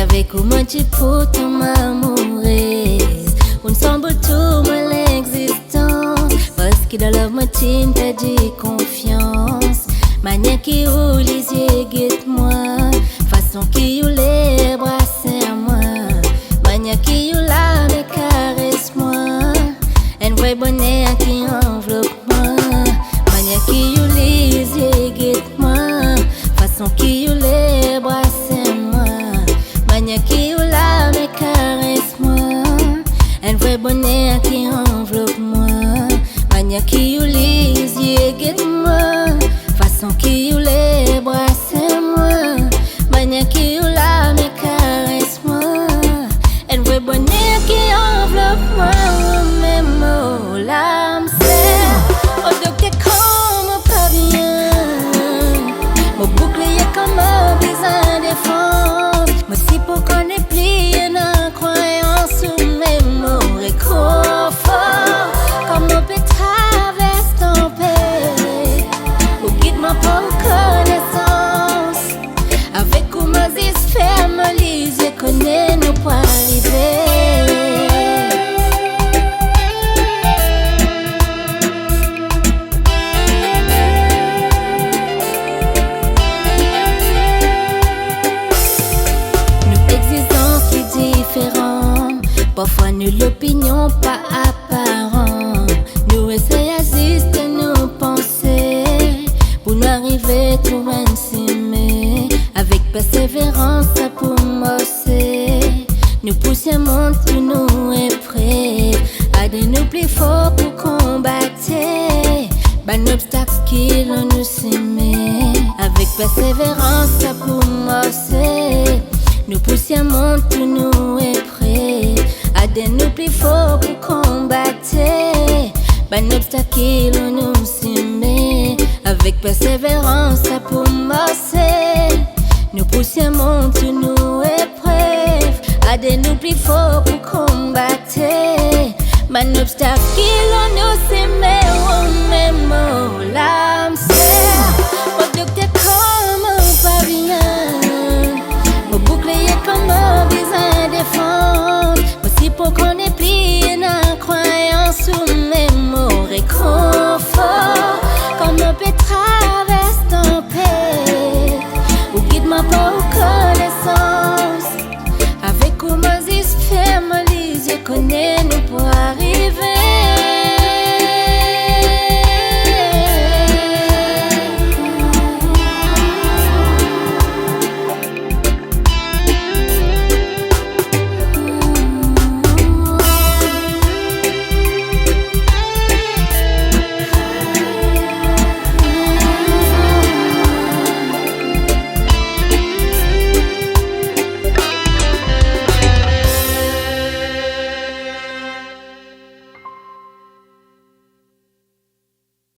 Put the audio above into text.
avec où moi tu pour ton m'amoureuse. On semble tout mal l'existence. Parce que dans l'homme tu t'as dit confiance. Manière qui ou les yeux guette-moi. Façon qui ou les bras serre-moi. Manière qui ou la me caresse-moi. Un vrai bonheur qui enveloppe-moi. Manière qui ou les yeux guette-moi. Façon qui ou les bras serre-moi. Manière qui ou la me caresse-moi. Un vrai bonheur qui enveloppe-moi. Manière qui ou les yeux guette-moi. Façon qui ou les bras serre-moi. Manière qui ou la me caresse-moi. Un vrai bonheur qui enveloppe-moi. Même mot l'âme serre. Au docteur comme pas bien. Mon bouclier comme un besoin de défense. Moi si pour qu'on ait plié dans croyance. Même mot réconfort. Comme on peut traverser ton pays. Ou guide-moi pour connaissance. Avec où ma zis ferme les yeux. Connais nous pour arriver. Parfois nous l'opinion pas apparent. Nous essayons juste de nous penser. Pour nous arriver tout s'aimer. Avec persévérance pour mosser. Nous poussions monde tout nous est prêt. À de nous plus fort pour combattre. Ben obstacle qui nous s'aimer. Avec persévérance pour mosser. Nous poussions monde tout nous est prêt. À de nous plus fort pour combattre. Ben obstacle nous s'aimer. Avec persévérance pour mosser. Nous poussions monde tout nous est prêt. À de nous plus fort pour combattre. Ben obstacle nous s'aimer. Oh même oh là.